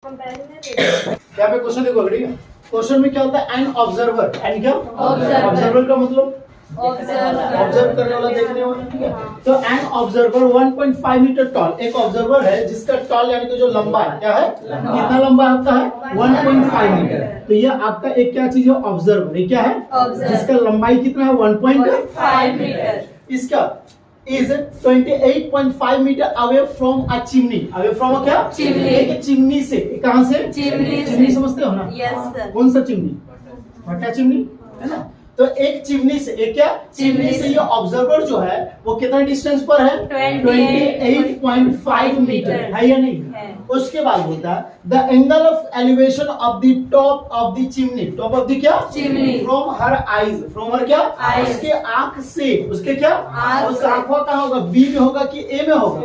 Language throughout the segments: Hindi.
यहाँ पे क्वेश्चन देखो अगली क्वेश्चन में क्या होता है एन ऑब्जर्वर एन क्या ऑब्जर्वर का मतलब ऑब्जर्व करने वाला देखने वाला ठीक है तो एन ऑब्जर्वर 1.5 मीटर टॉल एक ऑब्जर्वर है जिसका टॉल यानी कि जो लंबा है क्या है कितना लंबा आपका है 1.5 मीटर तो ये आपका एक क्या चीज है ऑब्जर्वर ये क्या है जिसका लंबाई कितना है 1.5 मीटर इसका is 28.5 meter away from a chimney away from a क्या चिमनी एक चिमनी से कहां से चिमनी समझते हो ना यस सर कौन सा चिमनी भट्टा चिमनी है ना तो एक चिमनी से एक क्या चिमनी से ये ऑब्जर्वर जो है वो कितना डिस्टेंस पर है 28.5 मीटर है या नहीं है। उसके बाद बोलता है the angle of elevation of the top of the chimney top of the क्या chimney from her eyes from her क्या Eyes। उसके आंख से उसके क्या आंख उसका से। आंखों कहाँ होगा बी में होगा कि ए में होगा A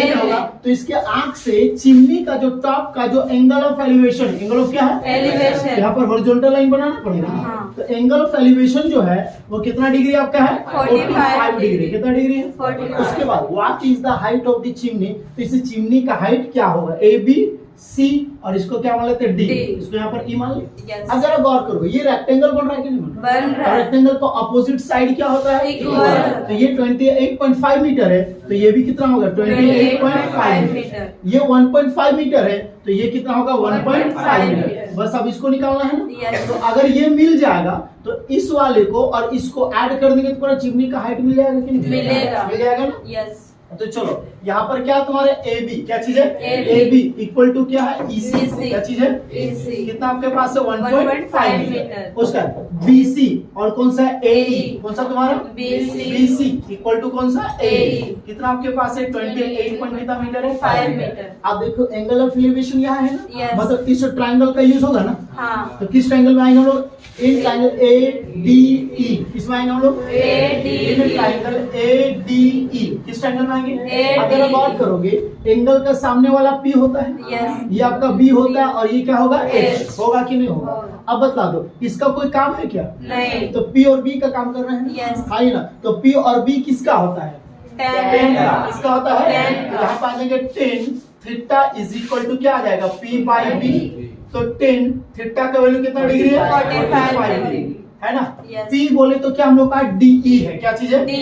में होगा तो इसके आंख से चिमनी का जो टॉप का जो angle of elevation angle of क्या है एलिवेशन यहाँ पर हॉरिजॉन्टल लाइन बनाना पड़ेगा हाँ। तो एंगल ऑफ एलिवेशन जो है वो कितना डिग्री आपका है 45 डिग्री कितना डिग्री है 45 उसके बाद what is the height of the chimney तो इस चिमनी का हाइट क्या होगा ए बी सी और इसको क्या मान लेते हैं डी D। इसको यहाँ पर ई मान ले Yes। अब जरा गौर करो ये रेक्टेंगल बन रहा है कि नहीं बन बन रहा है। रेक्टेंगल का अपोजिट साइड क्या होता है Equal। तो ये 28.5 मीटर है तो ये भी कितना होगा 28.5 मीटर ये 1.5 मीटर है तो ये कितना होगा 1.5 मीटर बस अब इसको निकालना है ना Yes। तो अगर ये मिल जाएगा तो इस वाले को और इसको ऐड कर देंगे तो पूरा चिमनी का हाइट मिल जाएगा कि नहीं मिलेगा। मिल जाएगा ना यस तो चलो यहाँ पर क्या तुम्हारे ए बी क्या चीज है AB। A B equal to क्या है ईसी EC। क्या चीज है EC। कितना आपके पास है 1.5 1.5 मीटर मीटर। उसका बीसी और कौन सा है AE AE। कौन सा तुम्हारा BC। बीसी इक्वल टू कौन सा AE AE। कितना आपके पास है 28 पॉइंट कितना मीटर है 5 मीटर। आप देखो एंगल ऑफ एलिवेशन यहाँ है ना Yes। मतलब इस ट्रायंगल का यूज होगा ना हाँ तो किस ट्रायंगल में आएंगे हम लोग इन ट्रायंगल ADE किसमें आएंगे हम लोग इन ट्रायंगल ADE किस ट्रायंगल में आएंगे अगर आप गौर करोगे एंगल का सामने वाला P होता है यस ये आपका B होता है और ये क्या होगा H H। होगा कि नहीं होगा होगा। अब बता दो इसका कोई काम है क्या नहीं तो P और B का काम कर रहे हैं Yes। हाँ ही ना तो P और B किसका होता है 10 का किसका होता है 10 का। यहाँ पे आ जाएंगे 10 थीटा इज इक्वल टू क्या आ जाएगा P बाई B तो 10 थीटा का वैल्यू कितना डिग्री है 45 डिग्री। है ना Yes। P बोले तो क्या हम लोग का DE है क्या चीज है DE।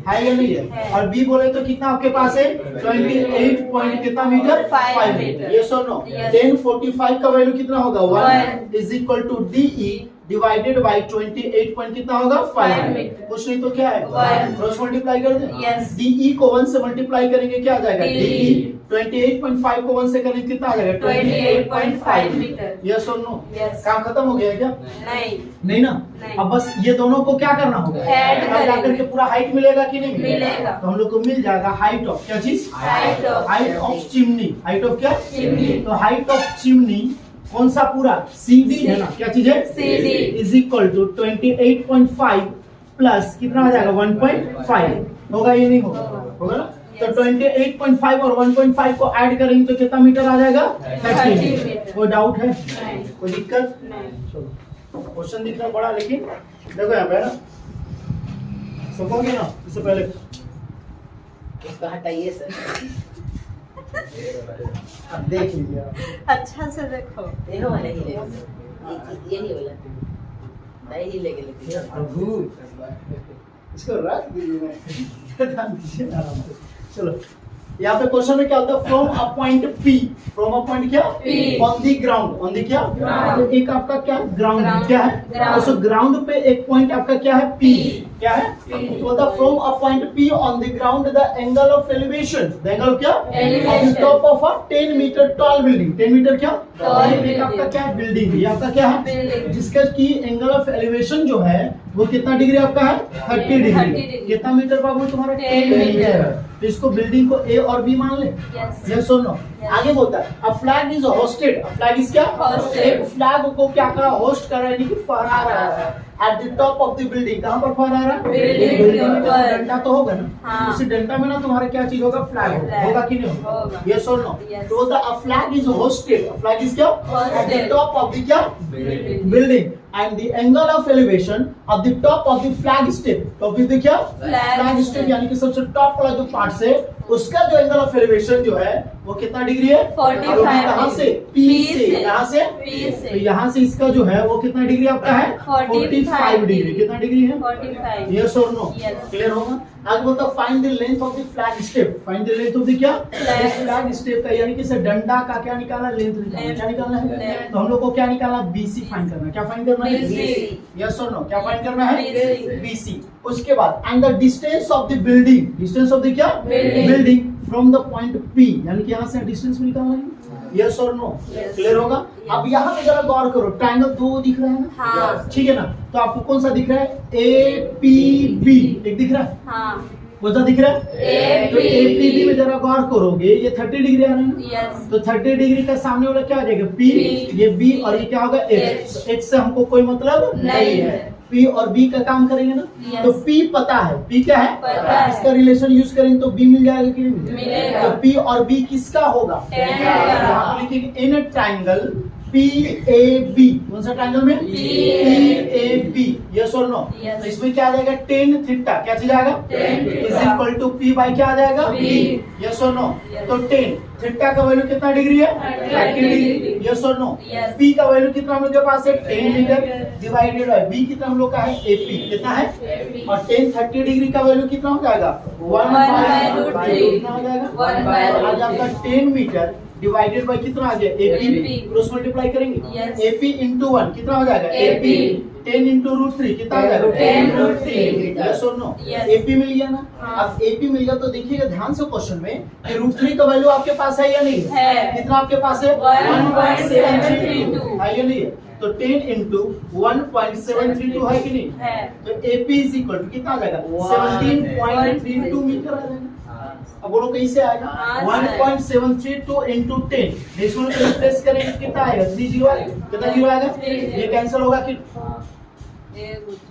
है या नहीं है है। और B बोले तो कितना आपके पास है 28 पॉइंट कितना मीटर 5 मीटर ये सुनो Yes। 1045 का वैल्यू कितना होगा 1 1 is equal to DE divided by 28 point कितना होगा 5 मीटर। कुछ नहीं तो क्या है 1 क्रॉस मल्टीप्लाई कर दे Yes। DE को 1 से मल्टीप्लाई करेंगे क्या आ जाएगा DE। DE 28.5 को 1 से करेंगे कितना आ जाएगा 28.5 मीटर। यस और नो Yes। काम खत्म हो गया क्या नहीं नहीं ना नहीं। अब बस ये दोनों को क्या करना होगा Add अब जाकर करेंगे। के पूरा हाइट मिलेगा कि नहीं मिलेगा। तो हम लोग को मिल जाएगा हाइट ऑफ क्या चीज Height of height of chimney height of क्या चिमनी। तो हाइट ऑफ चिमनी कौन सा पूरा CD है ना क्या चीज है CD। Is equal to 28.5 plus कितना आ जाएगा 1.5 होगा ये नहीं होगा होगा ना तो 28.5 और 1.5 को ऐड करेंगे तो कितना मीटर आ जाएगा 30 मीटर। कोई डाउट है नहीं। कोई दिक्कत नहीं चलो क्वेश्चन दिखना बड़ा लेकिन देखो यहाँ पे है ना समझोगे ना इससे पहले इसको हटाइए सर आप देख लीजिए आप। अच्छा से देखो देखो वाला ही लेगा यही वाला नहीं ही लेके लेके प्रभु इसको रख दीजिए ध्यान दीजिए आराम से चलो यहाँ पे क्वेश्चन में क्या होता है from a point P from a point क्या P। On the ground on the क्या Ground। तो एक आपका क्या ग्राउंड Ground। क्या है Ground। उस ग्राउंड पे एक पॉइंट आपका क्या है P P। क्या है P। तो the from a point P on the ground the angle of elevation the angle of क्या Elevation। On top of a 10 metre tall building 10 metre क्या Tall एक building। आपका क्या है बिल्डिंग ये आपका क्या है Building। जिसका की एंगल ऑफ एलिवेशन जो है वो कितना डिग्री आपका है 30 डिग्री 30 डिग्री। कितना मीटर बाबू तुम्हारा 10 मीटर है तो इसको बिल्डिंग को A और B मान ले यस यस और नो Yes। आगे बोलता है अ flag is hosted a flag is क्या Hosted। एक फ्लैग को क्या कर रहा है होस्ट कर रहा है यानी कि फहरा रहा है at the top of the building कहां पर फहरा रहा है Building बिल्डिंग के में तो ऊपर। डंडा तो होगा ना हाँ। उसी डंडा में ना तुम्हारा क्या चीज होगा फ्लैग Flag। होगा कि नहीं होगा। होगा यस और नो Yes। तो the a flag is hosted a flag is क्या at the Hosted। Top of the क्या building and the angle of elevation of the top of the flag step top of the क्या Flag step step। यानी कि सबसे टॉप वाला जो पार्ट से उसका जो एंगल ऑफ एलिवेशन जो है वो कितना डिग्री है? 45 और वो भी कहाँ से? P से। यहाँ से? P से। तो यहाँ से इसका जो है वो कितना डिग्री आपका है? 45 डिग्री। कितना डिग्री है? 45। यस और नो? Yes. क्लियर होगा? आगे बोलता find the length of the flag step. Find the length of the क्या? Flag. फ्लैग स्टेप का, यानी कि इसे डंडा का क्या निकालना? लेंथ निकालना। Length. क्या निकालना है? Length. तो हम लोग को क्या निकालना? BC फाइंड करना। क्या फाइंड करना है? BC. यस और नो? क्या फाइंड करना है? BC. BC। उसके बाद and the distance of the building. Distance of the क्या? Building. Building from the point P, यानी कि यहाँ से डिस्टेंस भी निकालना है। यस और नो? Yes. क्लियर होगा? अब यहाँ पे जरा गौर करो, ट्रायंगल 2 दिख रहा है ना? हाँ। ठीक है ना? तो आपको कौन सा दिख रहा है? APB एक दिख रहा है? हाँ। कौन सा दिख रहा है? तो APB में जरा गौर करोगे, ये 30 डिग्री आ रहा है ना? यस। तो 30 डिग्री का सामने वाला क्या आ जाएगा? P, P, ये B और ये क्या होगा? H। H। तो H से हमको कोई मतलब नहीं है। P और B का काम करेंगे ना? Yes. तो P पता है, P क्या है? पता है। इसका रिलेशन यूज करेंगे तो B मिल जाएगा कि नहीं मिलेगा। तो P और B किसका होगा? Tan का। यहाँ पे लिखेंगे इन ट्रायंगल PAB। कौन सा ट्रायंगल में? PAB। यस और नो? Yes. तो इसमें क्या आ जाएगा? tan theta. क्या चीज आएगा? Tan is theta। Equal to P by क्या आ जाएगा? B। यस और नो? Yes. तो tan थीटा का वैल्यू कितना डिग्री है? 30 डिग्री। यस और नो? Yes. P का वैल्यू कितना हम लोग के पास है? 10 मीटर डिवाइडेड बाय B कितना हम लोग का है? AP कितना है? और tan 30 डिग्री का वैल्यू कितना हो जाएगा? 1 by root by three। कितना हो जाएगा? 1 by और root आज आपका 10 मीटर डिवाइडेड बाय कितना आ गया? AP AP। क्रॉस मल्टीप्लाई करेंगे। Yes. AP into 1 कितना हो जाएगा? AP 10 into root 3 कितना हो जाएगा? 10 root 3। यस और नो? Yes. AP मिल गया ना? हाँ। अब AP मिल गया तो देखिएगा ध्यान से क्वेश्चन में कि रूट 3 का वैल्यू आपके पास है या नहीं है। कितना आपके पास है? 1.732 है या नहीं है? तो 10 into 1.732 है कि नहीं? है। तो AP is equal to कितना आ जाएगा? 17.32 मीटर आ जाएगा। अब बोलो कैसे आएगा? हाँ, 1.732 into 10 डेसिमल में रिप्लेस करेंगे कितना आएगा? 3 जीरो आएगा। कितना जीरो आएगा? 3 ये कैंसिल होगा कि ये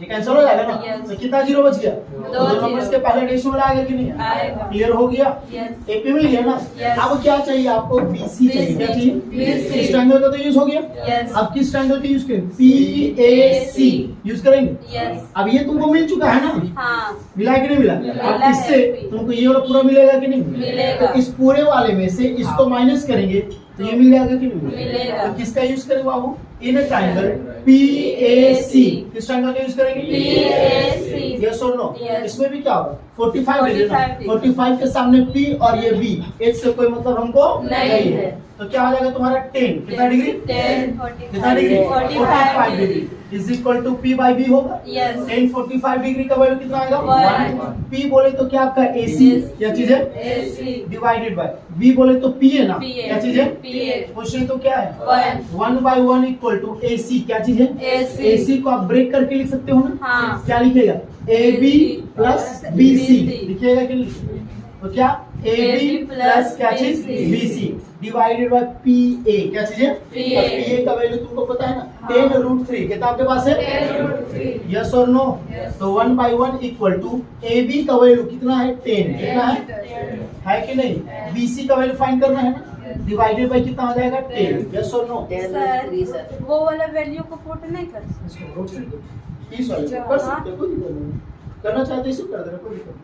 कैंसिल हो जाएगा ना? Yes. तो कितना जीरो बच गया? दो नंबर्स जीरो। के पहले डेसिमल आएगा कि नहीं? आएगा। क्लियर हो गया? यस। AP मिल गया ना? Yes. अब क्या चाहिए आपको? BC चाहिए। क्या चाहिए? BC। इस ट्रायंगल का तो यूज हो गया। यस। अब किस ट्रायंगल का यूज करेंगे? PAC यूज करेंगे। यस। अब ये तुमको मिल चुका है ना? हाँ। मिला है कि नहीं मिला? मिला अब है। इससे तुमको ये वाला पूरा मिलेगा कि नहीं? मिलेगा। तो इस पूरे वाले में से इसको माइनस करेंगे तो ये मिल जाएगा कि नहीं? मिलेगा। तो किसका यूज करेंगे बाबू? In triangle PAC। किस ट्रायंगल का यूज करेंगे? PAC। यस और नो? Yes. इसमें भी क्या होगा? 45 डिग्री ना? 45 डिग्री। 45 के सामने P और ये B, H से कोई मतलब हमको नहीं है। तो क्या हो जाएगा तुम्हारा 10 कितना डिग्री? 10 कितना degree? 45 degree is equal to P by B होगा। Yes. 10 45 डिग्री का वैल्यू कितना आएगा? 1। P बोले तो क्या आपका AC Yes. क्या चीज है? AC। डिवाइडेड बाय B बोले तो P है ना? P है। क्या चीज है? P है। क्वेश्चन तो क्या है? 1। 1 बाई 1 इक्वल टू AC क्या चीज है? AC। AC को आप ब्रेक करके लिख सकते हो ना? हाँ। क्या लिखेगा? AB plus BC BC। लिखिएगा कि नहीं? तो क्या AB प्लस क्या चीज? BC डिवाइडेड बाय PA क्या चीज है? PA। PA का वैल्यू तुमको पता है ना? हाँ। 10 रूट 3 कितना आपके पास है? यस और नो? Yes. तो 1 बाई 1 इक्वल टू AB का वैल्यू कितना है? 10 कितना है कि नहीं? BC का वैल्यू फाइंड करना है ना? डिवाइडेड बाय कितना हो जाएगा? 10। यस और नो? 10 root 3 sir. वो वाला वैल्यू को पुट नहीं कर सकते। इसको रूट 3 30 वाले को कर सकते हो, कोई दिक्कत नहीं। करना चाहते हो इसे कर देना, कोई दिक्कत नहीं।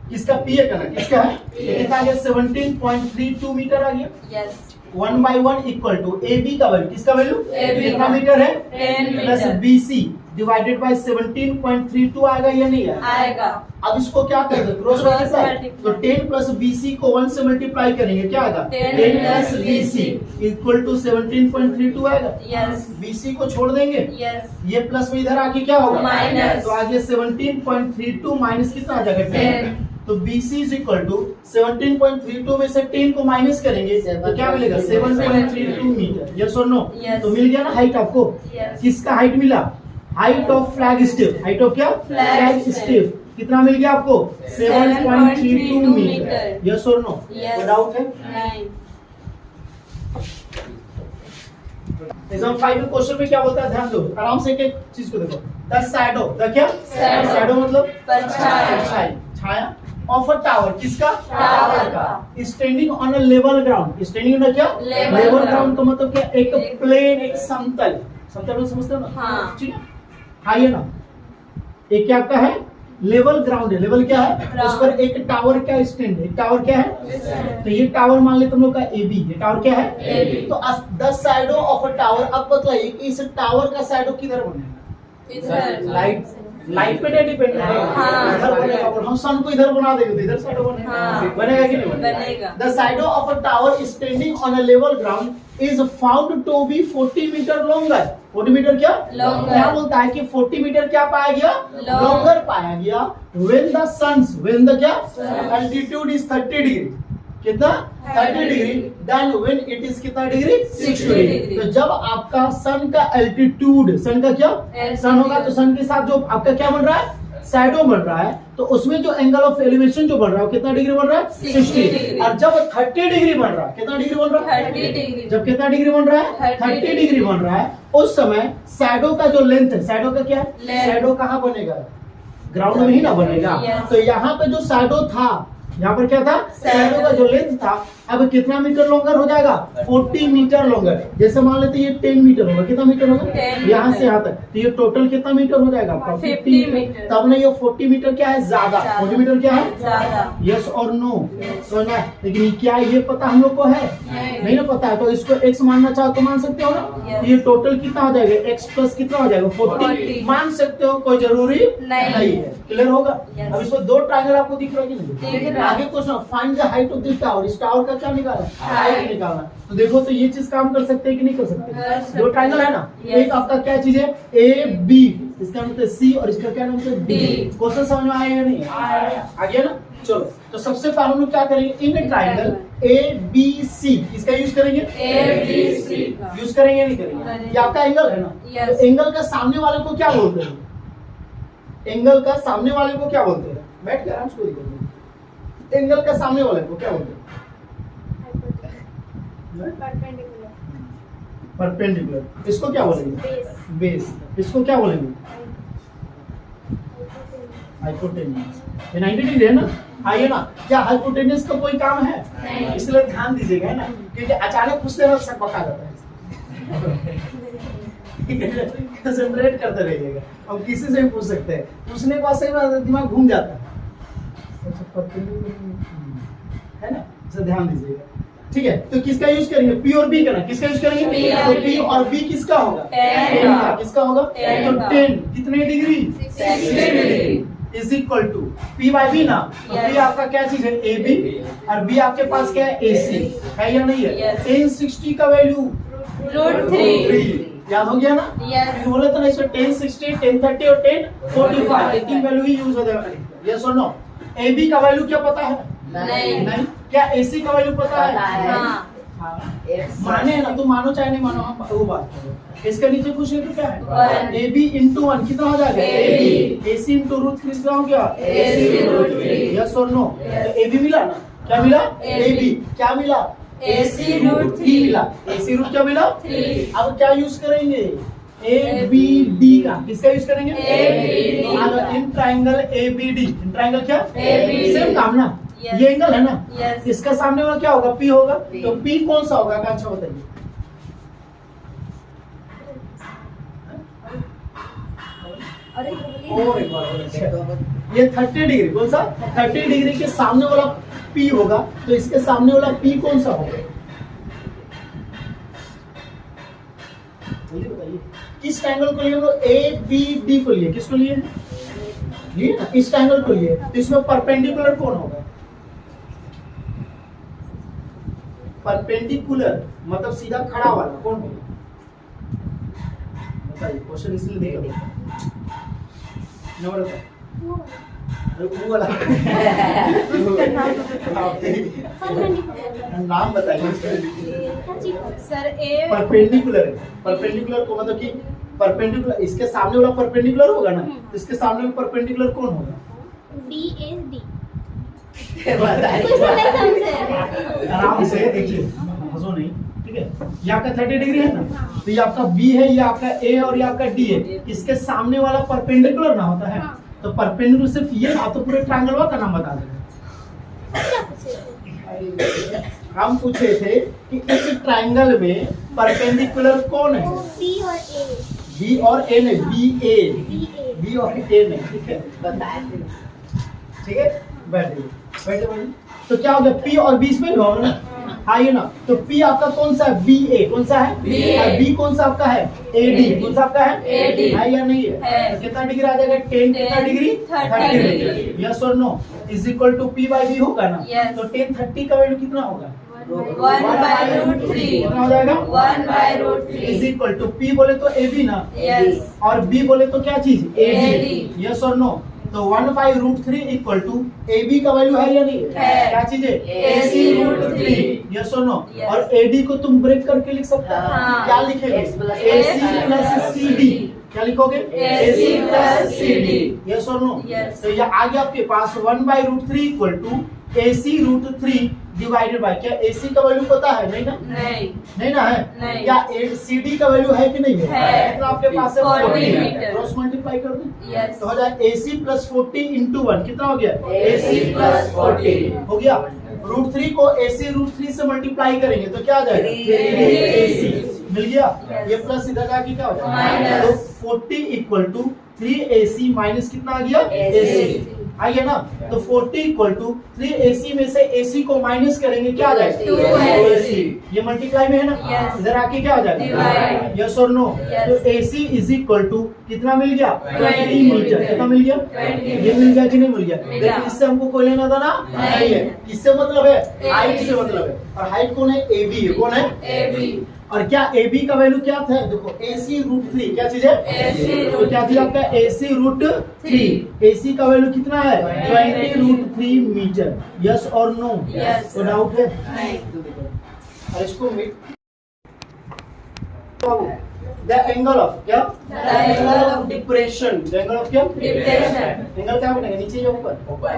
किसका P है करना? किसका है? कितना आ गया? 17.32 मीटर आ गया। Yes. 1 by 1 equal to AB का वैल्यू किसका वैल्यू? AB कितना मीटर है? 10 plus metre. BC divided by 17.32 आएगा या नहीं आएगा? आएगा। अब इसको क्या कर दो? Cross Cross multiply. multiply। तो 10 प्लस BC को 1 से मल्टीप्लाई करेंगे क्या आएगा? 10 10 plus plus BC equal to 17.32 आएगा। यस। BC को छोड़ देंगे, यस। ये प्लस में इधर आके क्या होगा? माइनस। तो आगे 17.32 माइनस कितना आ जाएगा? 10। तो BC इज इक्वल टू 17.32 में से 10 को माइनस करेंगे तो क्या मिलेगा? 7.32 मीटर। यस और नो? Yes. तो मिल गया ना हाइट आपको? Yes. किसका हाइट मिला? Height of flag step. Height of क्या? Flag स्टेप कितना मिल गया आपको? 7.32 मीटर। मीटर। यस और नो? Yes. कोई डाउट है? नहीं। एग्जाम 5 में क्वेश्चन में क्या बोलता है? ध्यान दो, आराम से एक चीज को देखो। द शैडो, द क्या? Shadow। शैडो मतलब परछाई। छाया ऑफ अ टावर। किसका? टावर का। Standing on a level ground. Standing on क्या? Level level ground। ग्राउंड का मतलब क्या? एक एक प्लेन, एक समतल। समतल में समझते हो ना? हाँ। ठीक है, हाँ ये ना एक क्या आपका है? लेवल ग्राउंड है। लेवल क्या है? Ground. उस पर एक टावर क्या स्टैंड है? टावर क्या है? तो ये टावर मान ले तुम लोग का AB, ये टावर क्या है? AB. तो the shadow of a tower, अब बतलाइए कि इस टावर का साइडो किधर बनेगा? इधर लाइट पे डिपेंड है, हाँ। इधर बनेगा। और हम सन को इधर बना देंगे तो इधर साइडो बनेगा, हाँ। बनेगा कि नहीं बनेगा। The shadow of a tower standing on a level ground is found to be 40 metre longer. 40 metre क्या? Longer. क्या बोलता है कि 40 मीटर क्या पाया गया? Long. लॉन्गर पाया गया। when the क्या? Sun. altitude is 30 degree. कितना? 30 degree. Then when it is कितना डिग्री? 60 डिग्री। तो जब आपका सन का एल्टीट्यूड, सन का क्या? सन होगा तो सन के साथ जो आपका क्या बन रहा है? शैडो बन रहा है। तो उसमें जो एंगल ऑफ एलिवेशन जो बन रहा है वो कितना डिग्री बन रहा है? 60 डिग्री। और जब 30 डिग्री बन रहा है, कितना डिग्री बन रहा है? 30 डिग्री। जब कितना डिग्री बन रहा है? 30 डिग्री बन रहा है। उस समय शैडो का जो लेंथ है, शैडो का क्या है? Length. शैडो कहाँ बनेगा? ग्राउंड में ही ना बनेगा। Yes. तो यहाँ पे जो शैडो था, यहाँ पर क्या था? शैडो का जो लेंथ था, अब कितना मीटर लॉन्गर हो जाएगा? 40 मीटर लॉन्गर। जैसे मान लेते हैं ये 10 मीटर होगा। कितना मीटर होगा? 10 यहाँ से मीटर। यहाँ तक। तो ये टोटल कितना मीटर हो जाएगा आपका? 50 मीटर। तब नहीं, ये 40 मीटर क्या है? ज्यादा। 40 मीटर क्या है? ज्यादा। यस और नो? समझना है। लेकिन क्या ये पता हम लोग को है? नहीं ना पता है। तो इसको x मानना चाहो तो मान सकते हो ना। Yes. ये टोटल कितना हो जाएगा? x प्लस कितना हो जाएगा? 40 40। मान सकते हो, कोई जरूरी नहीं। है। क्लियर होगा? Yes. अब इसमें दो ट्रायंगल आपको दिख रहा है कि नहीं? दिख रहा है। आगे question, find the height of this tower. इस टावर का क्या निकालना? Height। हाइट निकालना। तो देखो, तो ये चीज काम कर सकते हैं कि नहीं कर कर सकते? सकते। दो ट्रायंगल है ना। Yes. एक आपका क्या चीज है? AB, इसका मतलब है C, और इसका क्या नाम है? D। D। क्वेश्चन समझ में आया या नहीं? आ गया ना। चलो, तो सबसे पहले हम लोग क्या करेंगे? इन ट्रायंगल ABC, इसका यूज करेंगे? ABC का। यूज करेंगे या नहीं करेंगे? करेंगे। ये आपका एंगल है ना। Yes. तो एंगल का सामने वाले को क्या बोलते हैं? एंगल का सामने वाले को क्या बोलते हैं? बैठ के आराम से कोई दिक्कत नहीं। एंगल का सामने वाले को क्या बोलते हैं? परपेंडिकुलर। इसको क्या बोलेंगे? बेस। इसको क्या बोलेंगे? हाइपोटेन्यूस। ये 90 डिग्री है ना। आइए ना, क्या हाइपोटेन्यूस का कोई काम है? नहीं। इसलिए ध्यान दीजिएगा, है ना, क्योंकि अचानक पूछते ना सब बका जाता है। कंसंट्रेट करते रहिएगा। हम किसी से भी पूछ सकते हैं, पूछने के बाद सही में दिमाग घूम जाता है। है ना, इसे ध्यान दीजिएगा। ठीक है, तो किसका यूज करेंगे? P और B का ना। किसका यूज करेंगे? P तो और P और B किसका होगा? 10 का। किसका होगा? 10 तो का। 10 कितने degree? 60 degree. Is equal to P by B ना। तो Yes. P आपका क्या चीज है? AB, और B आपके पास क्या है? AC है या नहीं है? Yes. 1060 का वैल्यू √3। याद हो गया ना? Yes. फिर बोले तो ना इसमें 1060, 1030 और 1045 तीन वैल्यू ही यूज होता है। यस और नो? AB का वैल्यू क्या पता है? नहीं। क्या AC का वैल्यू पता है? पता है। हाँ। हाँ। Yes. माने ना, तुम मानो चाहे नहीं मानो, हम वो बात करो। इसके नीचे पूछे तो क्या है? One. AB into 1 कितना हो जाएगा? AB. AC into √3 कितना हो गया? AC √3। यस और नो? Yes. तो AB मिला ना? क्या मिला? AB. क्या मिला? AC √3 मिला। AC रूट क्या मिला? 3। अब क्या यूज करेंगे? ABD का। किसका यूज करेंगे? ABD। In triangle ABD। In triangle क्या? ABD। सेम काम ना। Yes. ये एंगल है ना। Yes. इसका सामने वाला क्या होगा? P होगा। P। तो P कौन सा होगा? अच्छा बताइए। और एक बार बोलो। ये 30 डिग्री कौन सा? 30 डिग्री के सामने वाला P होगा। तो इसके सामने वाला P कौन सा होगा? जल्दी बताइए। किस ट्रायंगल को लिए हम लोग? ABD को लिए। किसको लिए? लिए ना, इस ट्रायंगल को लिए। तो इसमें परपेंडिकुलर कौन होगा? परपेंडिकुलर मतलब सीधा खड़ा वाला कौन होगा? बताइए। क्वेश्चन इसलिए दिया नंबर अरे वो वाला नाम बताइए। सर ए परपेंडिकुलर है। परपेंडिकुलर को मतलब कि परपेंडिकुलर इसके सामने वाला परपेंडिकुलर होगा ना। तो इसके सामने वाला परपेंडिकुलर कौन होगा? DSD। आराम से देखिए, हंसो नहीं। ठीक है, ये आपका 30 डिग्री है ना। तो ये आपका B है, ये आपका A और ये आपका D है। इसके सामने वाला परपेंडिकुलर ना होता है। तो परपेंडिकुलर सिर्फ ये ना, तो पूरे ट्रायंगल का नाम बता देना। हम पूछे थे कि इस ट्रायंगल में परपेंडिकुलर कौन है? B और A। B और A नहीं, BA। बी और ए नहीं, ठीक है बताया थे। ठीक है, बैठिए बैठिए बैठिए। तो क्या हो गया, पी और बी इसमें होगा ना, हाँ ये ना। तो पी आपका कौन सा है, बी ए कौन सा है, और बी कौन सा आपका है, ए डी कौन सा आपका है, है या नहीं है? तो कितना डिग्री आ जाएगा, 10 कितना डिग्री, 30 डिग्री। यस और no is equal to P by B होगा ना। Yes. तो 10 30 का वैल्यू कितना होगा, 1/√3 कितना हो जाएगा, 1/√3 इज इक्वल टू पी बोले तो ए बी ना, यस और बी बोले तो क्या चीज, ए AD. बी। यस और नो, तो 1/√3 इक्वल टू ए बी का वैल्यू है या नहीं है। क्या चीज है, AC√3। यस और नो। Yes. और एडी को तुम ब्रेक करके लिख सकते हो, हाँ। क्या लिखेंगे, X plus AC plus CD, क्या लिखोगे, AC plus CD। यस और नो। Yes. तो ये आ गया आपके पास 1/√3 equal to AC√3 divided by, क्या AC का वैल्यू पता है, नहीं ना, नहीं नहीं ना है, नहीं। या CD का वैल्यू है कि नहीं है, है। कितना आपके पास है, 40 मीटर। क्रॉस मल्टीप्लाई कर दें यस तो हो जाए AC प्लस 40 इंटू 1 कितना हो गया, AC plus 40 हो गया। √3 को AC√3 से मल्टीप्लाई करेंगे तो क्या आ जाएगा, 3AC मिल गया। Yes. ये प्लस इधर जाके क्या हो जाएगा, Minus। तो 40 इक्वल टू 3AC माइनस कितना आ गया, AC आइए ना। तो 40 इक्वल टू 3AC में से AC को माइनस करेंगे क्या आ जाएगा, 2AC। ये मल्टीप्लाई में है ना, Yes. इधर आके क्या हो जाएगा, Divide। यस और नो। Yes. तो AC इज इक्वल टू कितना मिल गया, 20 मीटर, कितना मिल गया, 20 ये मिल गया कि नहीं मिल गया, मिला। लेकिन इससे हमको कोई लेना था ना, नहीं है। किससे मतलब है, AB हाइट से मतलब है, और हाइट कौन है, AB है, कौन है, AB और क्या AB का वैल्यू क्या था, देखो AC√3 क्या चीज है, तो क्या चीज आपका AC√3, AC का वैल्यू कितना है, 20√3 मीटर। यस और नो, Yes. तो डाउट है, नहीं और इसको द एंगल ऑफ क्या, The angle of depression, the angle of क्या, Depression। एंगल क्या बनेगा, नीचे या ऊपर, ऊपर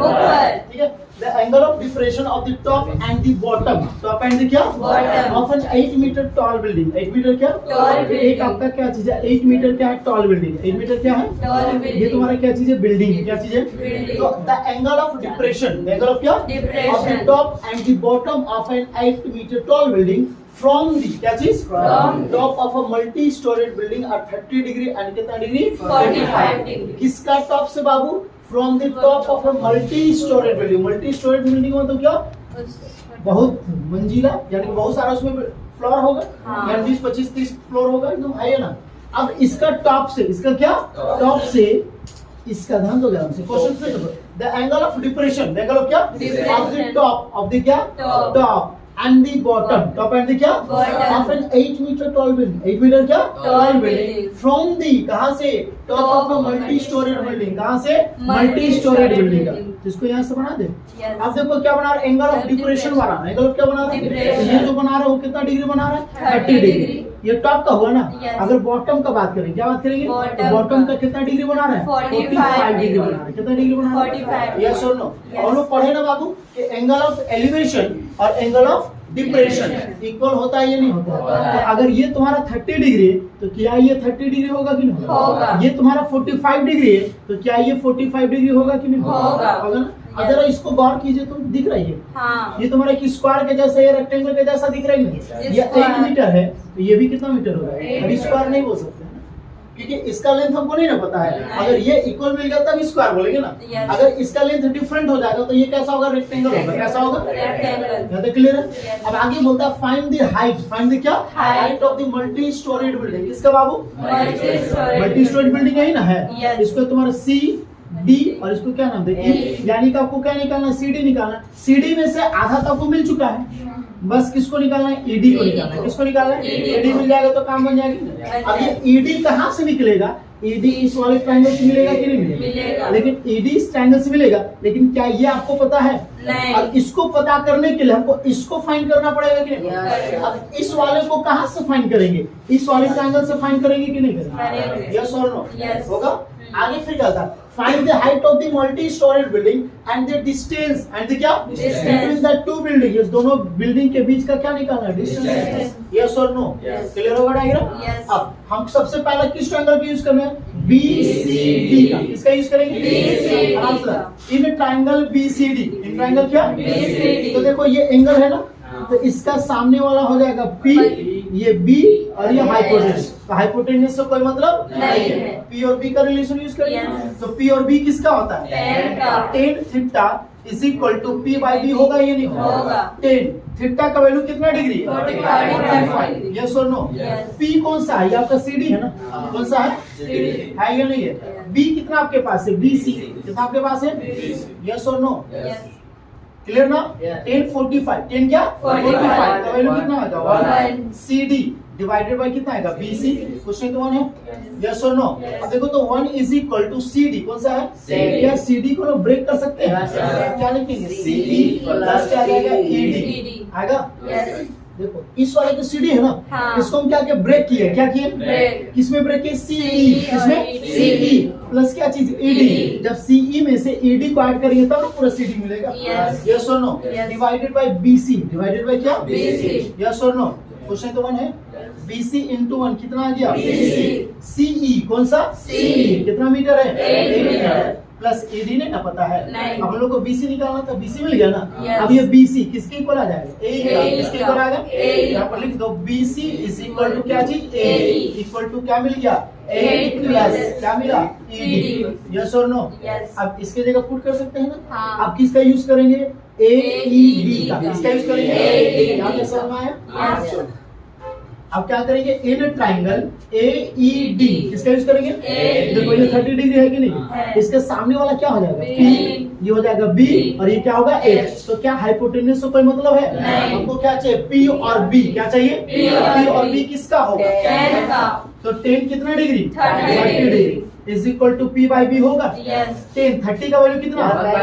ठीक है। The angle of depression of the top and the bottom, top and the क्या, Bottom। Of an 8 metre tall building, 8 metre क्या, Tall एक building। आपका क्या चीज है, 8 मीटर क्या है, टॉल बिल्डिंग, 8 मीटर क्या है, Tall ये building। तुम्हारा क्या चीज है, बिल्डिंग, क्या चीज है, Building। तो the angle of depression, the angle of क्या, Depression। Of the top and the bottom of an 8 metre tall building from the क्या चीज, From top of a multi storeyed building at 30 degree and कितना डिग्री, 45 डिग्री। किसका टॉप से बाबू, from the top of a multi storeyed building, multi storeyed building मतलब क्या, बहुत मंजिला, यानी कि बहुत सारा उसमें फ्लोर होगा, हाँ। यानी 20 25 30 फ्लोर होगा, एकदम हाई है ना। अब इसका टॉप से, इसका क्या, टॉप से इसका, ध्यान दो ध्यान से, क्वेश्चन से the angle of depression, the angle of क्या, Depression। Of the top, of the क्या, Top। Top and the bottom, top and the क्या, Bottom। Of an 8 metre tall building, 8 metre क्या, Tall building। फ्रॉम द कहां से, top of a multi storeyed building, कहां से, मल्टी स्टोरेड बिल्डिंग का। इसको यहाँ से बना दे। Yes। अब देखो क्या बना रहा है, एंगल ऑफ डिप्रेशन बना रहा है, एंगल ऑफ क्या बना रहा है, Depression। ये जो बना रहा है वो कितना डिग्री बना रहा है, 30 डिग्री। ये टॉप का हुआ ना। Yes। अगर बॉटम का बात करेंगे, क्या बात करेंगे, Bottom बॉटम का। का कितना डिग्री बना रहा है, 45 डिग्री बना रहा है, कितना डिग्री बना रहा है, 45। यस और नो। Yes। और लोग पढ़े ना बाबू कि एंगल ऑफ एलिवेशन और एंगल ऑफ डिप्रेशन इक्वल होता है या नहीं होता, होता है। तो अगर ये तुम्हारा 30 डिग्री है तो क्या ये 30 डिग्री होगा कि नहीं होगा। ये तुम्हारा 45 डिग्री है तो क्या ये 45 डिग्री होगा कि नहीं होगा। ना। अब जरा इसको गौर कीजिए तो दिख रही है, हाँ ये तुम्हारा एक स्क्वायर के जैसा, ये रेक्टेंगल के जैसा दिख रही है। ये 8 मीटर है तो ये भी कितना मीटर होगा, 8 अभी स्क्वायर नहीं बोल सकते, क्योंकि इसका लेंथ हमको नहीं ना पता है। अगर ये इक्वल मिल गया तब स्क्वायर बोलेंगे ना। Yes। अगर इसका लेंथ डिफरेंट हो जाएगा तो ये कैसा होगा, रेक्टेंगल होगा, कैसा होगा, Rectangle। यहाँ तक क्लियर है। Yes। अब आगे बोलता है find the height, find the क्या, Height। Height of the multi storeyed building, किसका बाबू, Multi-story मल्टी स्टोरेड बिल्डिंग यही ना है। Yes। इसको तुम्हारा सी डी और इसको क्या नाम देते हैं, यानी कि आपको क्या निकालना है, सीडी निकालना। सीडी में से आधा तो आपको मिल चुका है, बस किसको निकालना है, ईडी को निकालना है। किसको निकालना है, ED ईडी मिल जाएगा तो काम बन जाएगा। अब ये ईडी कहाँ से निकलेगा, ईडी इस वाले ट्रायंगल से मिलेगा कि नहीं मिलेगा। मिलेगा, लेकिन ईडी इस ट्रायंगल से मिलेगा, लेकिन क्या ये आपको पता है, नहीं। और इसको पता करने के लिए हमको इसको फाइंड करना पड़ेगा कि नहीं। Yes। अब इस वाले को कहाँ से फाइंड करेंगे, इस वाले ट्रायंगल से फाइंड करेंगे कि नहीं करेंगे। करेंगे, यस और नो, Yes। होगा। आगे फिर क्या था, find the height of the multi storeyed building and the distance and the क्या, Distance। Between the two building, इस दोनों बिल्डिंग के बीच का क्या निकालना है, डिस्टेंस, Distance। यस और नो, Yes। क्लियर होगा डायग्राम। Yes। अब हम सबसे पहले किस ट्रायंगल का यूज करना है, BCD का, किसका यूज करेंगे, BCD आराम से। In triangle BCD, in triangle क्या, BCD। तो देखो ये एंगल है ना, तो इसका सामने वाला हो जाएगा P, ये B और ये हाइपोटेनस। तो हाइपोटेन्यूज से कोई मतलब नहीं है। पी और बी का रिलेशन यूज करेंगे। Yes. तो पी और बी किसका होता है? tan का। Tan theta is equal to P by B होगा या नहीं होगा। टेन थीटा का वैल्यू कितना डिग्री है? 45 यस और नो? Yes. पी कौन सा है? ये आपका सीडी है ना? कौन सा है? है या नहीं है? बी कितना आपके पास है? बी सी कितना आपके पास है? यस और नो? Yes. क्लियर ना? Yeah. 1045 10 क्या? 45 का वैल्यू कितना आएगा? One. 1 CD डिवाइडेड बाय कितना आएगा? BC क्वेश्चन तो 1 है। यस और नो? Yes. अब देखो तो 1 इज इक्वल टू CD कौन सा है? CD. क्या CD को लोग ब्रेक कर सकते हैं? Yes. क्या लिखेंगे? CD प्लस क्या आ जाएगा? ED ED आएगा। Yes. देखो इस वाले जो CD है ना, हाँ। इसको हम क्या किया? ब्रेक किए। क्या किए? Break. किसमें ब्रेक किए? CE CE किसमें? और ED. CE प्लस क्या चीज? ED ED. जब CE में से ED को ऐड करेंगे तब ना पूरा CD मिलेगा। Yes. यस और no? Yes. Divided by BC divided by क्या? BC. यस और नो? क्वेश्चन तो 1 है। BC into 1 कितना आ गया? BC. CE कौन सा? CE. कितना मीटर है? 8 मीटर। प्लस ED नहीं ना पता है। नहीं। अब हम लोग को BC निकालना था, BC मिल गया ना? Yes. अब ये BC किसके इक्वल आ जाएगा? A का। A किसके का। इक्वल आएगा? A। यहाँ पर लिख दो BC इज इक्वल टू क्या चीज? A AE। इक्वल टू क्या मिल गया? 8 8 प्लस plus क्या मिला? ED ED। यस और नो? Yes. अब इसके जगह पुट कर सकते हैं ना? हाँ। अब किसका यूज करेंगे? AED का। का। किसका यूज करेंगे? AED यहाँ पे समझ में आया? Yes. अब क्या करेंगे? इन ट्राइंगल AED किसका यूज करेंगे? AED। देखो ये 30 डिग्री है कि नहीं? है। इसके सामने वाला क्या हो जाएगा? B। P ये हो जाएगा B और ये क्या होगा? H। H। तो क्या हाइपोटेन्यूज से कोई मतलब है? नहीं। हमको क्या चाहिए? P और B क्या चाहिए? P और B किसका होगा? tan का। तो 10 कितना degree? 30 degree is equal to P by B होगा। Yes. 10 30 का वैल्यू कितना? 1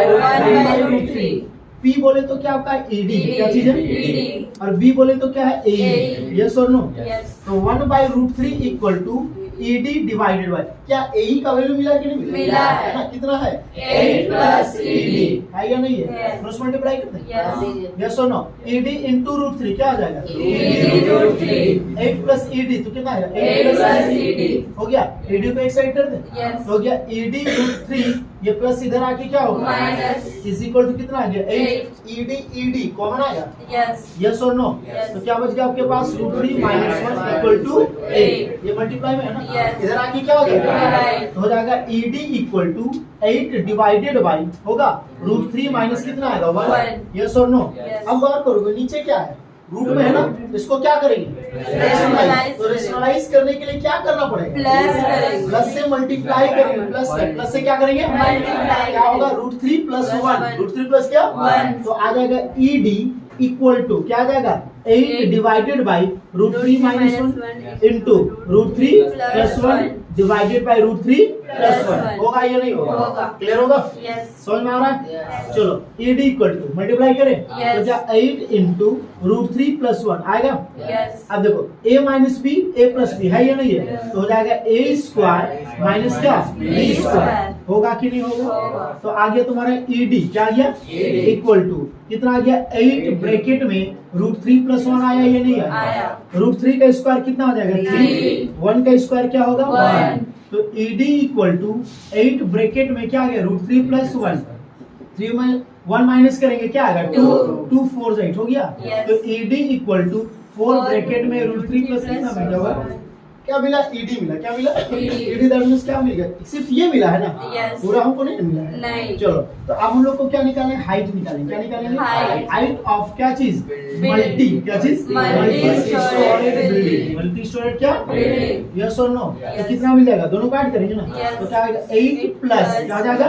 by root 3 P बोले तो क्या आपका? ED क्या चीज है? ED। और B बोले तो क्या है? AE AE। यस और नो? Yes. तो 1 by root 3 equal to ED divided by क्या AE का वैल्यू मिला कि नहीं मिला है। ना? कितना है? 8 plus ED है या नहीं है? Yes. क्रॉस मल्टीप्लाई करते हैं। Yes. यस और नो? ED into root 3 क्या आ जाएगा? ED root 3 8 plus ED तो कितना आएगा? 8 plus ED हो गया। ED को एक साइड कर दे। Yes. तो हो गया ED root 3 ये प्लस इधर आके क्या होगा? Minus। इज इक्वल टू कितना आ गया? 8 ED कॉमन आया। Yes. यस और नो? Yes. तो क्या बच गया आपके पास? रूट 3 माइनस 1 इक्वल टू 8 ये मल्टीप्लाई में है ना? Yes. इधर आके क्या हो जाएगा? Right. तो हो जाएगा ED equal to 8 divided by होगा रूट 3 माइनस कितना आएगा? 1 One. यस और नो? Yes. अब बात करोगे नीचे क्या है? रूट में है ना? इसको क्या करेंगे? रेशनलाइज। तो रेशनलाइज करने के लिए क्या करना पड़ेगा? Plus करेंगे। प्लस से मल्टीप्लाई करेंगे। प्लस से क्या करेंगे? Multiply क्या होगा? रूट 3 प्लस 1 रूट 3 प्लस क्या? 1 तो आ जाएगा ED इक्वल टू क्या आ जाएगा? 8 divided by root 3 minus 1 into root 3 plus 1 divided by root 3 plus 1 होगा या नहीं होगा? होगा। क्लियर होगा? Yes. समझ में आ रहा है? Yes. चलो ED इक्वल टू मल्टीप्लाई करें। Yes. तो जा 8 इंटू रूट 3 प्लस 1 आएगा। Yes. अब देखो A minus B A plus B है या नहीं है? तो हो जाएगा A स्क्वायर माइनस क्या? B स्क्वायर होगा कि नहीं होगा? होगा। तो आ गया तुम्हारा ED क्या आ गया? इक्वल टू कितना आ गया? 8 ब्रैकेट में रूट 3 प्लस 1 आया या नहीं आया? आया। रूट 3 का स्क्वायर कितना हो जाएगा? 3 1 का स्क्वायर क्या होगा? 1 तो ED इक्वल टू 8 ब्रैकेट में क्या आ गया? रूट 3 प्लस 1 3 में 1 माइनस करेंगे क्या आएगा? 2 2 4 8 हो गया। Yes. तो ED इक्वल टू 4 ब्रैकेट में रूट 3 प्लस कितना मिल जाएगा? क्या मिला? ED मिला। क्या मिला? ED दैट मींस क्या मिल गया? सिर्फ ये मिला है ना? Yes. पूरा हमको नहीं मिला है। नहीं। चलो तो अब हम लोग को क्या निकालें? हाइट निकालें। क्या निकालेंगे? Height. हाइट ऑफ क्या चीज? मल्टी क्या चीज? Multi-storey building. मल्टी स्टोरेज क्या? Building. यस और नो? तो Yes. कितना मिल जाएगा? दोनों को ऐड करेंगे ना? Yes. तो क्या आएगा? 8 प्लस क्या आ जाएगा?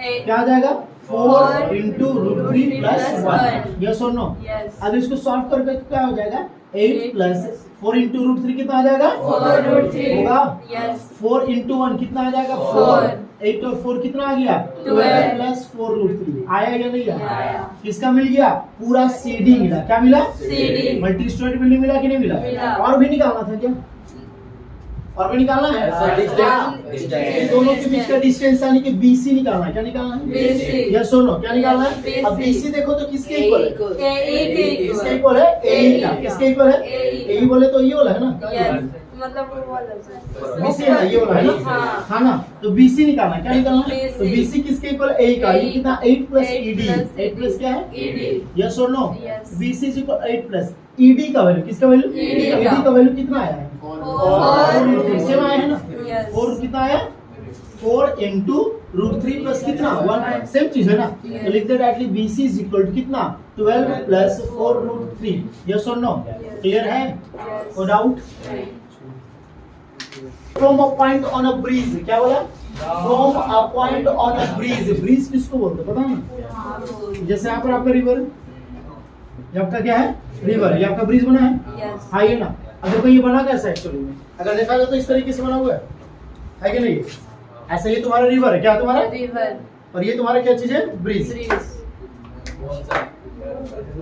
8 क्या आ जाएगा? 4 into root 3 plus Plus 1 one. Yes और नो? Yes. अब इसको सॉल्व करके क्या हो जाएगा? 8 प्लस 4 इंटू रूट 3 कितना आ जाएगा? 4 root 3 होगा? Yes. 4 इंटू 1 कितना आ जाएगा? 4 8 और 4 कितना आ गया? 12 प्लस 4 रूट 3 आया या नहीं आया? आया। किसका मिल गया? पूरा CD मिला। क्या मिला? CD मल्टी स्टोरेज बिल्डिंग मिला कि नहीं मिला? मिला। और भी निकालना था क्या? और भी निकालना है? ये दोनों के बीच का डिस्टेंस यानी कि BC निकालना है। क्या निकालना है? BC यस और नो? क्या निकालना है? BC अब BC देखो तो किसके इक्वल है? AE के किसके equal इक्वल है? AE का। AE किसके इक्वल है? AE AE बोले तो ये वाला है ना? Yes. मतलब वो वाला सर। BC है ना? ये वाला है ना? हाँ। हाँ ना? तो BC निकालना है। क्या निकालना है? BC तो BC किसके इक्वल है? AE का। ये कितना? 8 प्लस 8 ED। plus 8 प्लस क्या है? ED यस और no? Yes. BC is equal 8 plus ED का वैल्यू किसका वैल्यू? ED का। ED का वैल्यू कितना आया है? 4 4 सेम आया है ना, Yes. 4 कितना आया, 4 into √3 प्लस कितना 1, सेम चीज है ना, तो लिख दे directly BC is equal to कितना 12 प्लस 4√3, यस और नो, क्लियर है, no doubt. From a point on a bridge, क्या बोला, from a point on a bridge, bridge किसको बोलते हैं पता है, जैसे यहाँ पर आपका रिवर, ये आपका क्या है रिवर, ये आपका ब्रिज बना है, Yes. हाँ ये ना, अगर कोई ये बना कैसा एक्चुअली में, अगर देखा जाए तो इस तरीके से बना हुआ है कि नहीं, ऐसे ये तुम्हारा रिवर है, क्या तुम्हारा River. और ये तुम्हारा क्या चीज है, ब्रिज। Breeze.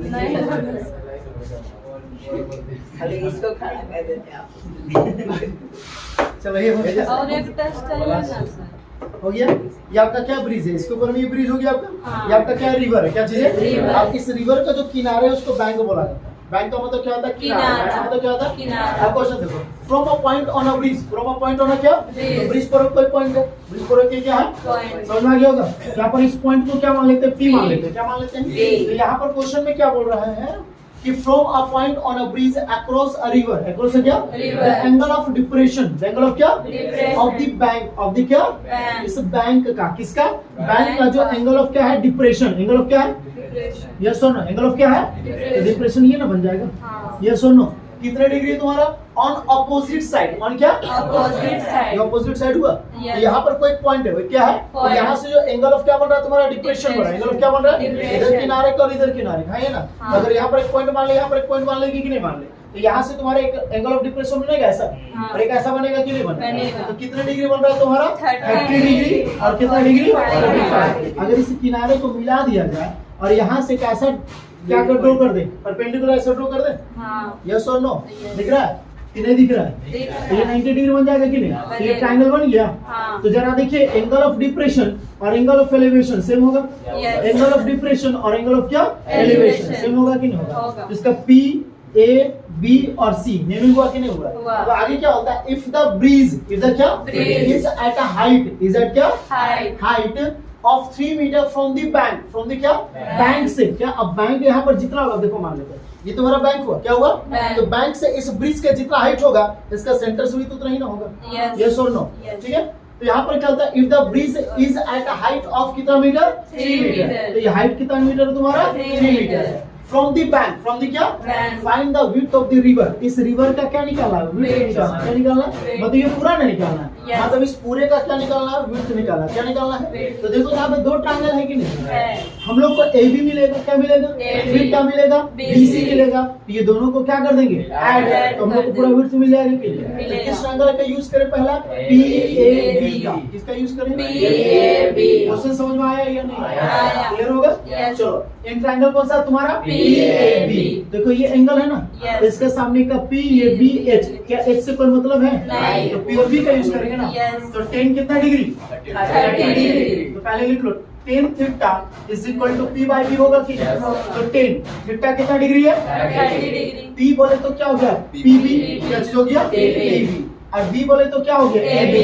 नहीं खाली इसको खड़ा कर देते हैं आप। चलो ये हो गया, और एक टेस्ट है ना सर, हो गया, ये आपका क्या ब्रिज है, इसके ऊपर में ये ब्रिज हो गया आपका, हाँ। ये आपका क्या रिवर है, क्या चीज है, रिवर। अब इस रिवर का जो किनारे है उसको बैंक बोला जाता है, बैंक का मतलब क्या होता है, किनारा, किनारा। बैंक का मतलब क्या होता है, किनारा। अब क्वेश्चन देखो, from a point on a bridge, from a point on अ क्या, ब्रिज। ब्रिज पर कोई पॉइंट है, ब्रिज पर क्या है, Point. समझ में आ गया होगा, यहाँ पर इस पॉइंट को क्या मान लेते हैं, P मान लेते हैं, क्या मान लेते हैं, P। तो यहाँ पर क्वेश्चन में क्या बोल रहा है कि from a point on a bridge across a river, across क्या, River. Angle of depression, angle of क्या, Depression. Of the bank, of the क्या, Bank. इस बैंक का, किसका, बैंक का जो एंगल ऑफ क्या है, डिप्रेशन, एंगल ऑफ क्या है, Depression. यस और नो, एंगल ऑफ क्या है, Depression. डिप्रेशन ये ना बन जाएगा, हाँ. यस और नो, कितने डिग्री है तुम्हारा, ऑन अपोजिट साइड, ऑन क्या, Opposite side. ये अपोजिट साइड हुआ, Yes. तो यहाँ पर कोई पॉइंट है, वो क्या है, तो Point. यहाँ से जो एंगल ऑफ क्या बन रहा है तुम्हारा, डिप्रेशन बन रहा है, एंगल ऑफ क्या बन रहा है, Depression. इधर किनारे का और इधर किनारे का, है ना, हाँ. अगर यहाँ पर एक पॉइंट मान ले, यहाँ पर एक पॉइंट मान लेगी कि नहीं मान ले, तो यहाँ से तुम्हारा एक एंगल ऑफ डिप्रेशन बनेगा ऐसा, हाँ. और एक ऐसा बनेगा कि नहीं बनेगा, बनेगा। तो कितने डिग्री बन रहा है तुम्हारा, 30 डिग्री, और कितना डिग्री, 45। अगर इस किनारे को मिला दिया जाए और यहाँ से कैसा क्या कर ड्रॉ कर दे, परपेंडिकुलर ऐसा ड्रॉ कर दे, हाँ. यस और नो, Yes. दिख रहा है कि नहीं दिख रहा है, देख रहा तो ये है. 90 डिग्री बन जाएगा कि नहीं, तो ये बनेगा। ट्रायंगल बन गया, हाँ. तो जरा देखिए एंगल ऑफ डिप्रेशन और एंगल ऑफ एलिवेशन सेम होगा, Yes. एंगल ऑफ डिप्रेशन और एंगल ऑफ क्या, एलिवेशन Elevation. सेम होगा कि नहीं होगा, होगा। तो इसका P A B और C नेमिंग हुआ कि नहीं हुआ, हुआ। तो आगे क्या होता है, if the bridge is the क्या, Breeze. Is at a height, is at क्या, Height. Height of 3 metre from the bank, from the क्या, बैंक से, क्या, अब बैंक यहाँ पर जितना होगा, देखो मान लेते हैं ये तुम्हारा बैंक हुआ, क्या हुआ, बैंक। तो बैंक से इस ब्रिज का जितना हाइट होगा, इसका सेंटर से भी तो उतना ही ना होगा, Yes. यस और नो, Yes. ठीक है, तो यहाँ पर क्या होता है, if the bridge is at a height of कितना मीटर, 3 मीटर। तो ये हाइट कितना मीटर है तुम्हारा, 3 3 metre. Metre, from the bank, from the क्या, Bank. Find the width of the river, इस रिवर का क्या निकालना है, विड्थ Width. निकालना है, क्या निकालना है, Width. मतलब ये पूरा नहीं निकालना है, Yes. मतलब इस पूरे का क्या निकालना है, विड्थ निकालना है, क्या निकालना है, Width. तो देखो यहाँ पे दो ट्रायंगल है कि नहीं, है. हम लोग को AB मिलेगा, क्या मिलेगा, AB. विड्थ क्या मिलेगा, BC. BC मिलेगा, तो ये दोनों को क्या कर देंगे, ऐड, Add तो हम लोग को कर पूरा देंगे। विड्थ मिल जाएगा कि नहीं, तो मिलेगा। किस ट्रायंगल का यूज करें पहला, PAB का, किसका यूज करें, PAB। क्वेश्चन समझ में आया या नहीं आया। क्लियर होगा, Yes. चलो इन ट्रायंगल कौन सा तुम्हारा, PAB। देखो ये एंगल है ना, Yes. तो इसके सामने का PABH, क्या H से कोई मतलब है, नहीं। तो P और B का यूज करेंगे ना, Yes. तो 10 कितना डिग्री, 30 डिग्री। तो पहले लिख लो 10 theta is equal to P by B होगा कि नहीं? Yes. तो 10 थीटा कितना डिग्री है, 30 डिग्री. P बोले तो क्या हो गया, PB, क्या चीज हो गया, PB. PB, और B बोले तो क्या हो गया, AB.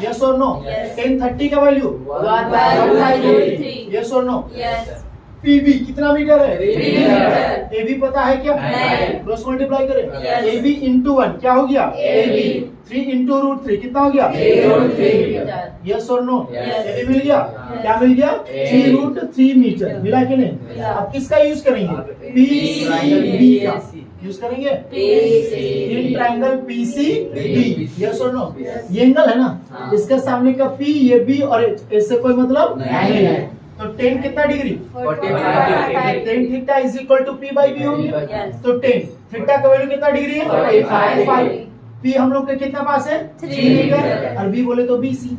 यस और नो, Yes. 10 30 का वैल्यू 1/3. यस और नो, Yes. PB कितना मीटर है, 3 मीटर. AB पता है क्या, नहीं. क्रॉस मल्टीप्लाई करें, Yes. AB into 1 क्या हो गया, AB. 3 into √3 कितना हो गया, √3. यस और नो, Yes. AB मिल गया, क्या मिल गया, 3√3 मीटर मिला कि नहीं, मिला. अब किसका यूज करेंगे, PCB का यूज करेंगे, PC. In triangle PCB, yes और नो, Yes. ये एंगल है ना, हाँ. इसका सामने का P ये B और H इससे कोई मतलब नहीं नहीं है, तो 10 कितना degree, 45. 10 theta is equal to P by B हो गया, Yes. तो 10 थीटा का वैल्यू कितना डिग्री है, 45. P हम लोग के कितना पास है, 3 मीटर, मीटर. और B बोले तो BC,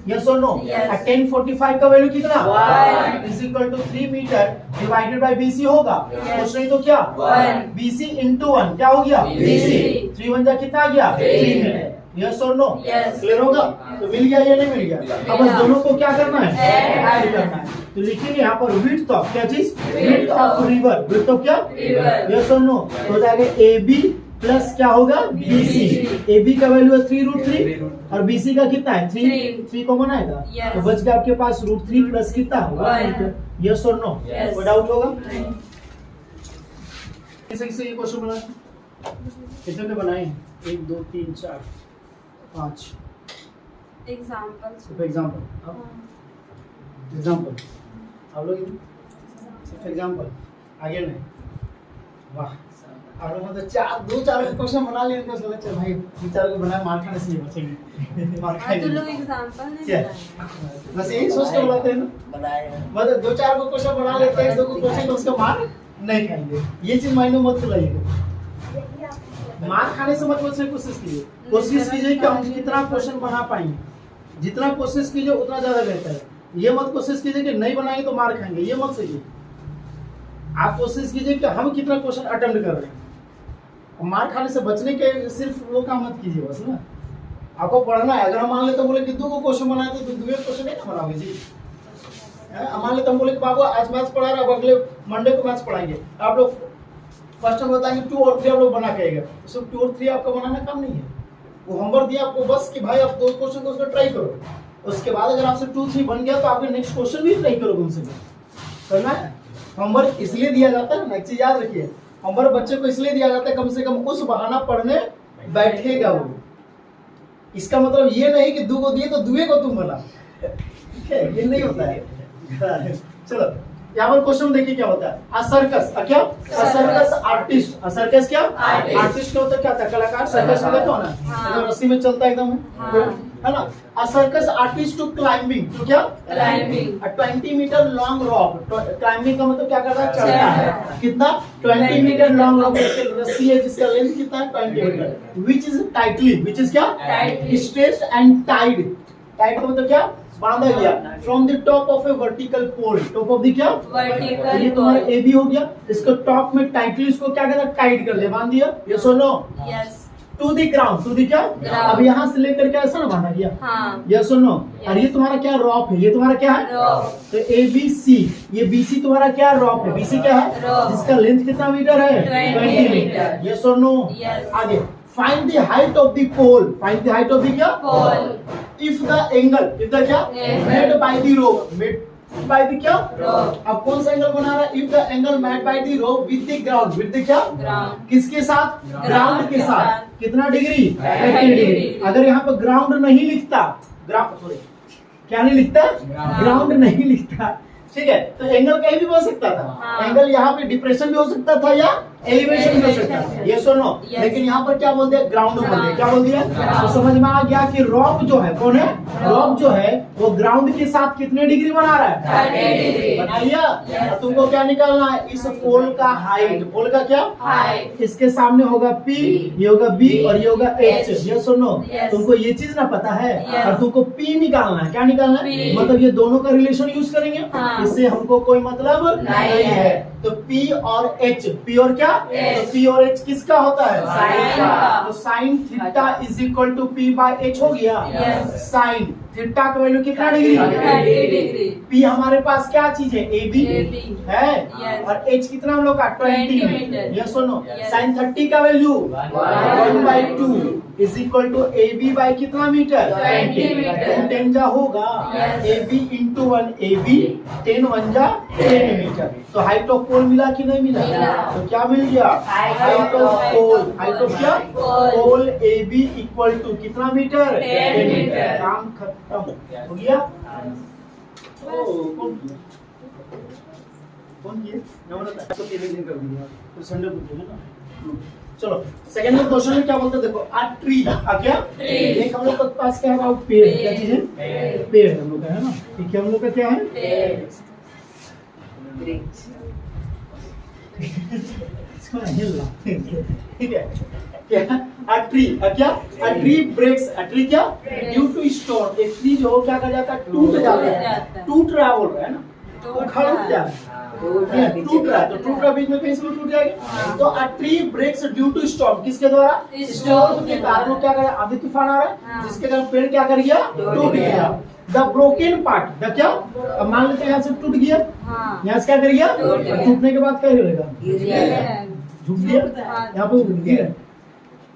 यस और नो, Yes. 1045 का वैल्यू कितना, 1. Is equal to 3 metre divided by BC होगा, Yes. कुछ नहीं तो क्या, 1. BC into 1 क्या हो गया, BC. 3 1 जा कितना आ गया, 3 3 मीटर, यस और नो, Yes. क्लियर होगा, तो मिल गया या नहीं मिल गया, अब बस मिला. दोनों को क्या करना है, Add. ऐड करना है, तो लिखेंगे यहाँ पर विड्थ ऑफ क्या चीज, Width width of of river, width of क्या, River. यस और नो, तो हो जाएगा AB प्लस क्या होगा, BC, AB का वैल्यू है 3√3 और BC का कितना है, 3 कॉमन आएगा, Yes. तो बच गया आपके पास √3 प्लस कितना होगा, 1. यस और नो, Yes. कोई डाउट होगा, कैसे ये क्वेश्चन बना, कितने के बनाए? 1 2 3 4 5 एग्जाम्पल एग्जाम्पल एग्जाम्पल आप लोग सिर्फ एग्जाम्पल आगे नहीं। वाह आप लोग मतलब 2-4 क्वेश्चन बना लिए तो सोचा चल भाई 2-4 को बनाए मार खाने से नहीं बचेंगे। मार तू खाएंगे लोग एग्जाम्पल नहीं क्या? बनाए। बस यही सोच के बनाते हैं ना, बनाया मतलब 2-4 को क्वेश्चन बना लेते हैं, 2 को क्वेश्चन उसका मार नहीं खाएंगे। ये चीज मायने मत लाइएगा, मार खाने से मत बचने की कोशिश कीजिए। कोशिश कीजिए कि हम कितना क्वेश्चन बना पाएंगे, जितना कोशिश कीजिए उतना ज्यादा बेहतर है। ये मत कोशिश कीजिए कि नहीं बनाएंगे तो मार खाएंगे, ये मत सोचिए। आप कोशिश कीजिए कि हम कितना क्वेश्चन अटेम्प्ट कर रहे हैं। मार खाने से बचने के सिर्फ वो काम मत कीजिए बस ना। आपको पढ़ना है, अगर हम मान लेते बोले कि 2 को क्वेश्चन बनाए तो 2 क्वेश्चन नहीं ना बनाओगे जी। मान लेते हम बोले कि बाबू आज मैथ्स पढ़ा रहे, अब अगले मंडे को मैथ्स पढ़ाएंगे, आप लोग फर्स्ट हम बताएंगे 2 और 3 आप लोग बना के आएगा, तो सिर्फ 2 और 3 आपका बनाना काम नहीं है। वो होमवर्क दिया आपको बस कि भाई आप 2 क्वेश्चन को उसमें ट्राई करो, उसके बाद अगर आपसे 2-3 बन गया तो आपके नेक्स्ट क्वेश्चन भी ट्राई करोगे उनसे। करना है होमवर्क इसलिए दिया जाता है ना, एक चीज याद रखिए, होमवर्क बच्चे को इसलिए दिया जाता है कम से कम उस बहाना पढ़ने बैठेगा वो। इसका मतलब ये नहीं कि 2 को दिए तो 2 को तुम बना, ठीक है, ये नहीं होता है। चलो यहाँ पर क्वेश्चन देखिए क्या होता है। अ सर्कस क्या? अ सर्कस आर्टिस्ट। अ सर्कस क्या? आर्टिस्ट क्या होता है? क्या होता है? कलाकार। सर्कस में देखो ना, जो रस्सी में चलता है एकदम है ना। A circus artist to climbing, तो क्या? Climbing. A 20 metre long rock. Climbing का मतलब क्या करता है? चढ़ता है। कितना? 20 मीटर लॉन्ग रॉक रस्सी है जिसका लेंथ कितना है? 20 मीटर। Which is tightly, which is क्या? Tightly stretched and tied. Tied का मतलब क्या? बांधा गया। From the top of a vertical pole. Top of the क्या? वर्टिकल। ये तुम्हारा ए बी हो गया, इसको टॉप में टाइटली इसको क्या कहता है? टाइट कर ले, बांध दिया। ये सुनो yes. To the ground, to the क्या? Ground. अब यहाँ से लेकर के ऐसा ना बांधा गया। हाँ। ये सुनो, और ये तुम्हारा क्या? रॉप है। ये तुम्हारा क्या है? रॉप। तो ए बी सी, ये बी सी तुम्हारा क्या? रॉप है। बी सी क्या है? रॉप। जिसका लेंथ कितना मीटर है? 20 मीटर। ये सुनो Yes. आगे find the height of the pole. Find the height of the क्या? Pole. If the angle, if the क्या? Angle. Made by the rope, made by the क्या? Rope. अब कौन सा एंगल बना रहा है? If the angle made by the rope with the ground, with the क्या? ग्राउंड। किसके साथ? Ground ग्राउंड के के साथ। साथ। कितना डिग्री? 30 30 डिग्री। डिग्री। अगर यहाँ पर ग्राउंड नहीं लिखता, ग्राउंड सॉरी क्या नहीं लिखता? ग्राउंड नहीं लिखता, ठीक है, तो एंगल कहीं भी बन सकता था। हाँ। एंगल यहाँ पे डिप्रेशन भी हो सकता था या एलिवेशन भी हो सकता था। ये सुनो, Yes. लेकिन यहाँ पर क्या बोल दिया? ग्राउंड बोल दिया। क्या बोल दिया? Ground. तो समझ में आ गया कि रॉक जो है कौन है? रॉक जो है वो ग्राउंड के साथ कितने डिग्री बना रहा है? 30 डिग्री। बना लिया। Yes. अब तुमको क्या निकालना है? इस पोल का हाइट। पोल का क्या? हाइट। इसके सामने होगा P, ये होगा B और ये होगा H। H. ये सुनो, Yes. तुमको ये चीज ना पता है Yes. और तुमको P निकालना है। क्या निकालना है? P. मतलब ये दोनों का रिलेशन यूज करेंगे, हाँ. इससे हमको कोई मतलब नहीं है। तो P और H, P और क्या? H. तो P और H किसका होता है? Sin का। तो sine theta is equal to P by H हो गया। Yes. साइन थीटा का वैल्यू कितना डिग्री? 30 डिग्री। P हमारे पास क्या चीज है? AB AB है। Yes. और H कितना हम लोग का? 20 मीटर। ये सुनो, Yes. साइन 30 का value 1/2 is equal to AB by कितना मीटर? 20 मीटर। 10 जा होगा। Yes. AB into 1 AB 10 1 जा 10 मीटर। तो हाइट ऑफ पोल मिला कि नहीं मिला? मिला। तो क्या मिल गया? Height of pole. Height of क्या? Pole. Pole AB equal to कितना मीटर? 10 मीटर। काम खत्म हो गया। कौन किया? कौन किया? तो 3 दिन कर दिया, तो संडे को किया ना। चलो सेकंड में क्वेश्चन में क्या बोलते हैं देखो, आ ट्री, आ क्या? ट्री। एक हम लोग के पास क्या है? पेड़। क्या चीज है? पेड़ हम लोग का है ना। ठीक है, हम लोग का क्या है? इसको ना हिलना, ठीक है। क्या? A tree, क्या? A tree breaks, a tree क्या? Due to storm, एक ट्री जो क्या कर जाता है? टूट जाता है। टूट रहा बोल रहा है ना, उखड़ जाता है। टूट रहा है, तो टूट रहा बीच में कहीं से भी टूट जाएगा। तो a tree breaks due to storm, किसके द्वारा? Storm के कारण वो क्या कर रहा है? आंधी तूफान आ रहा है, हाँ। जिसके कारण पेड़ क्या कर गया? टूट गया। द ब्रोकन पार्ट, द क्या? अब मान लेते हैं यहाँ से टूट गया, हाँ। यहाँ से क्या कर गया? टूट गया। टूटने के बाद क्या करेगा? गिर झुक गया, हाँ। यहाँ पे गिर है।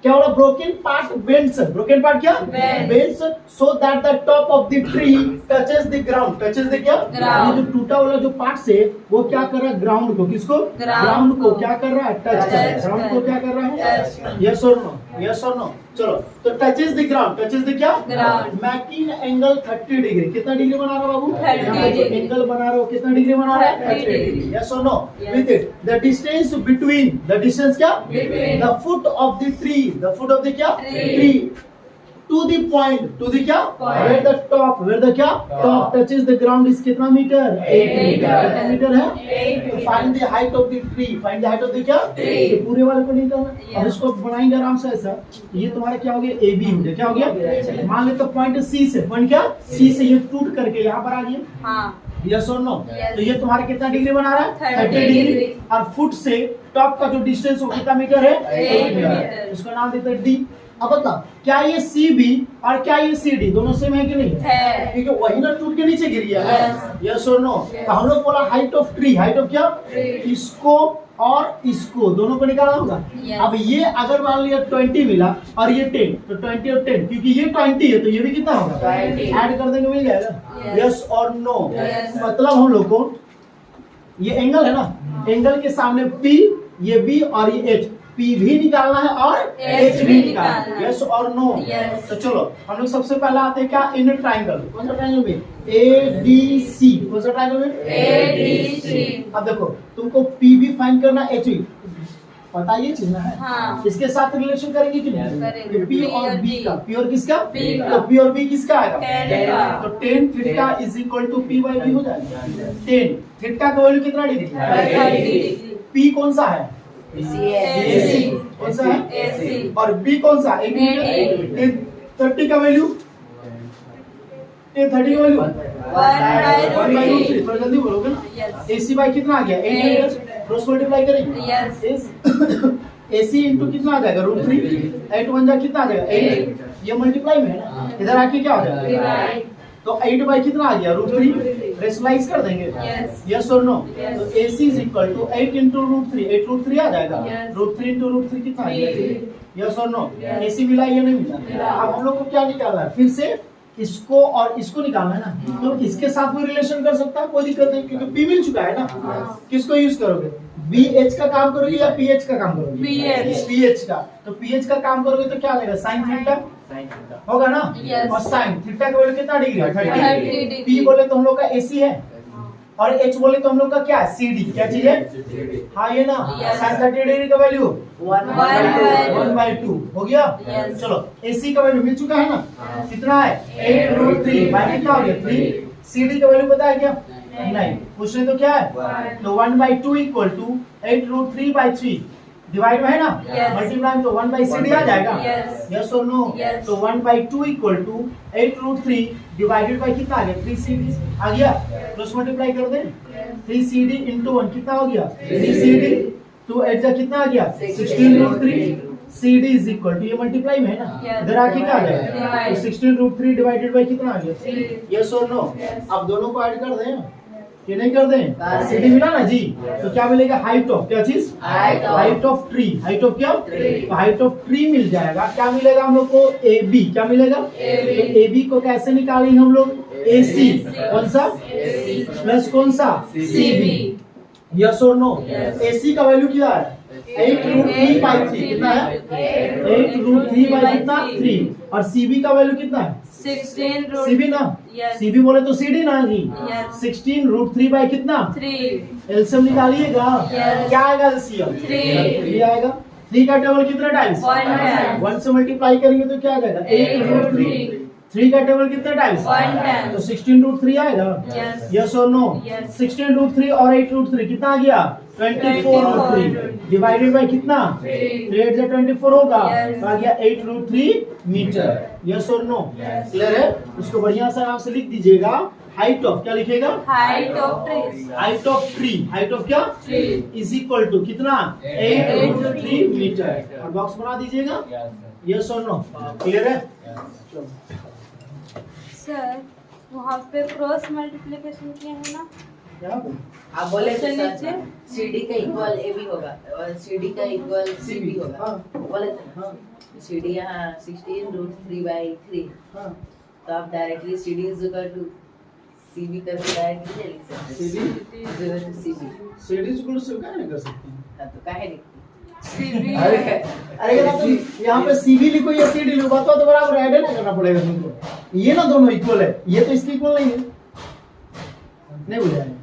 क्या बोला? Broken part bends, broken part क्या? Bends. Bends so that the top of the tree touches the ground, touches the क्या? Ground. ये जो टूटा वाला जो पार्ट से वो क्या कर रहा है? ग्राउंड को, किसको? Ground ग्राउंड को को। क्या कर रहा है? टच कर रहा है। Touch ग्राउंड को क्या कर रहा Touch है? कर। यस और नो, यस और नो। चलो, तो touches the ground, touches the क्या? Ground. मैकिंग एंगल 30 डिग्री, कितना डिग्री बना रहा है बाबू? 30 यहाँ पे जो डिग्री। एंगल बना रहे हो कितना डिग्री बना रहा है? 30 डिग्री। यस और no? Yes. With it the distance between, the distance क्या? Between. The foot of the tree, the foot of the क्या? Tree. Tree to the point, to the क्या? Point. Where the top, where the क्या? Top touches the ground is कितना मीटर? 8 मीटर। कितना मीटर है? 8 metre. Find the height of the tree, find the height of the क्या? Tree. ये पूरे वाले को निकालना। अब Yeah. इसको बनाएंगे आराम से ऐसा, ये तुम्हारा क्या हो गया? ए बी हो गया, क्या हो गया? मान ले तो पॉइंट सी से, पॉइंट क्या? सी से ये टूट करके यहाँ पर आ गया। हाँ यस और नो? Yes. तो ये तुम्हारा कितना डिग्री बना रहा है? 30 डिग्री। डिग्री। और फुट से टॉप का जो डिस्टेंस वो कितना मीटर है? 8 मीटर। मीटर। इसका नाम देते हैं डी। अब बता, क्या ये सी बी और क्या ये सी डी दोनों सेम है कि नहीं? है। क्योंकि वही ना टूट के नीचे गिर गया है। Yes. यस और नो? Yes. तो हम लोग बोला height of tree, height of क्या? Tree. इसको और इसको दोनों को निकालना होगा। Yes. अब ये अगर मान लिया 20 मिला और ये 10, तो 20 और 10, क्योंकि ये 20 है तो ये भी कितना होगा? 20. ऐड कर देंगे, मिल जाएगा। Yes. यस और नो? Yes. मतलब हम लोग को ये एंगल है ना, एंगल के सामने P, ये B और ये H, P भी निकालना है और H H भी निकालना निकालना है। है। यस और नो? Yes. तो चलो हम लोग सबसे पहले आते हैं क्या? In triangle. कौन सा ट्राइंगल में? ADC। कौन सा ट्राइंगल में? ADC। अब देखो तुमको P भी फाइंड करना, H भी पता, ये चीज ना है। हाँ। इसके साथ रिलेशन करेंगे कि नहीं? करेंगे। ये P और B का, P और किसका? B का। तो P और B किसका आएगा? Tan का। तो tan theta is equal to P by B हो जाएगा। tan थीटा का वैल्यू कितना डिग्री? 30 डिग्री। P कौन सा है? AC। कौन सा है? AC। और B कौन सा? 8 80। मीटर। 30 का वैल्यू, 30 का वैल्यू 1 बाई रूट 3। थोड़ा जल्दी बोलोगे ना? Yes. AC बाई कितना आ गया? 8 मीटर। क्रॉस मल्टीप्लाई करेंगे। Yes. AC इंटू कितना आ जाएगा? रूट 3। 8 1 जा कितना आ जाएगा? 8। ये मल्टीप्लाई में है ना, इधर आके क्या हो जाएगा? Divide. तो 8 बाई कितना आ गया? रूट 3। रेशनलाइज कर देंगे। Yes. यस और नो? Yes. तो AC is equal to 8 into root 3। 8 root 3 आ जाएगा। Yes. रूट 3 इंटू रूट 3 कितना आ Three. गया? यस और नो? Yes. AC मिला या नहीं मिला? मिला। अब हम लोग को क्या निकालना है? फिर से इसको और इसको निकालना है ना, तो इसके साथ में रिलेशन कर सकता है, कोई दिक्कत नहीं, क्योंकि P मिल चुका है ना। किसको यूज करोगे? BH का काम करोगे या PH का काम करोगे? PH। PH का। तो PH का काम करोगे तो क्या लेगा? साइन थीटा होगा ना। Yes. और साइन थीटा का वैल्यू कितना डिग्री है? 30 30। डिग्री। P बोले तो हम लोग का AC है और H बोले तो हम लोग का क्या है? CD। क्या चीज है? हाँ ये ना। Yes. साइन 30 डिग्री का वैल्यू 1/2 हो गया। Yes. चलो AC का वैल्यू मिल चुका है ना? कितना है? 8 रूट 3 बाई कितना हो गया? 3। CD का वैल्यू पता है क्या? नहीं। पूछने तो क्या है? तो 1/2 equal to 8 root 3 by 3। Divide में है ना? Yes. मल्टीप्लाई में तो 1/CD आ जाएगा। Yes. यस और नो? Yes. तो 1/2 equal to 8 root 3 divided by कितना आ गया? 3CD आ गया। क्रॉस मल्टीप्लाई कर दें। 3CD इंटू 1 कितना हो गया? 3CD। 2 8 जा कितना आ गया? 16 root 3। CD is equal to, ये मल्टीप्लाई में है ना, Yes. इधर आके क्या आ जाएगा? Divide. तो 16 रूट 3 डिवाइडेड बाई कितना आ गया? 3। यस और नो? Yes. अब दोनों को ऐड कर दें कि नहीं कर दें? कर दें। CD मिला ना जी? तो क्या मिलेगा? हाइट ऑफ क्या चीज? Height of- height of tree. Height of क्या? Tree. तो हाइट ऑफ ट्री मिल जाएगा। क्या मिलेगा हम लोग को? AB। क्या मिलेगा? AB। तो AB को कैसे निकालेंगे हम लोग? AC। कौन सा? AC। प्लस कौन सा? CB। यस और नो? Yes. AC का वैल्यू क्या है? 8 रूट 3 बाई 3। कितना है? 8 रूट 3 बाई कितना? 3। और CB का वैल्यू कितना है? 16 root CB ना? Yes. CB बोले तो CD ना जी? Yes. 16 रूट 3 बाई कितना? 3 एलसीएम निकालिएगा। Yes. क्या आएगा एलसीएम? 3 3 आएगा। 3 का टेबल कितना टाइम्स? 1 times 1 से मल्टीप्लाई करेंगे तो क्या आ जाएगा? 8 रूट 3। 3 का टेबल कितना टाइम्स? 1 times तो 16 रूट 3 आएगा। Yes. यस और नो? Yes. 16 रूट 3 और 8 रूट 3 कितना आ गया? 24 रूट 3 डिवाइडेड बाई कितना? 3 8 से 24 होगा। Yes. तो आ गया 8 रूट 3 मीटर। यस और नो? Yes. क्लियर है? उसको बढ़िया से नाम से लिख दीजिएगा। हाइट ऑफ क्या लिखेगा? height of trees height of tree. Height of क्या? tree इज इक्वल टू कितना? 8 रूट 3 मीटर। और बॉक्स बना दीजिएगा। यस और नो? क्लियर है? सर वहाँ पे क्रॉस मल्टीप्लिकेशन किया है ना, यहाँ पे आप बोले थे नीचे? सर CD का इक्वल ए भी होगा और CD का इक्वल C भी होगा हाँ। बोले थे ना हाँ CD यहाँ 16√3/3 हाँ तो आप directly CD is equal to CB करके डायरेक्टली ले लिख सकते CD हैं CB सीरीज को स्वीकार नहीं कर सकते हैं। हाँ तो काहे नहीं CV अरे अरे क्या तुम यहाँ पे सीबी लिखो या सीडी लिखो बात तो बराबर ऐड है ना करना पड़ेगा तुमको ये ना दोनों इक्वल है ये तो इसकी इक्वल नहीं है नहीं बुझा है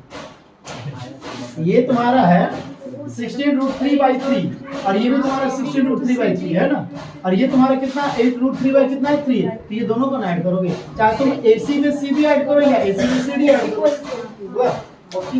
ये तुम्हारा है 16√3/3 और ये भी तुम्हारा 16√3/3 है ना और ये तुम्हारा कितना 8√3 कितना है 3 है तो ये दोनों को ऐड करोगे चाहे तुम AC में CB ऐड करो या AC में CD ऐड करो वाह ओके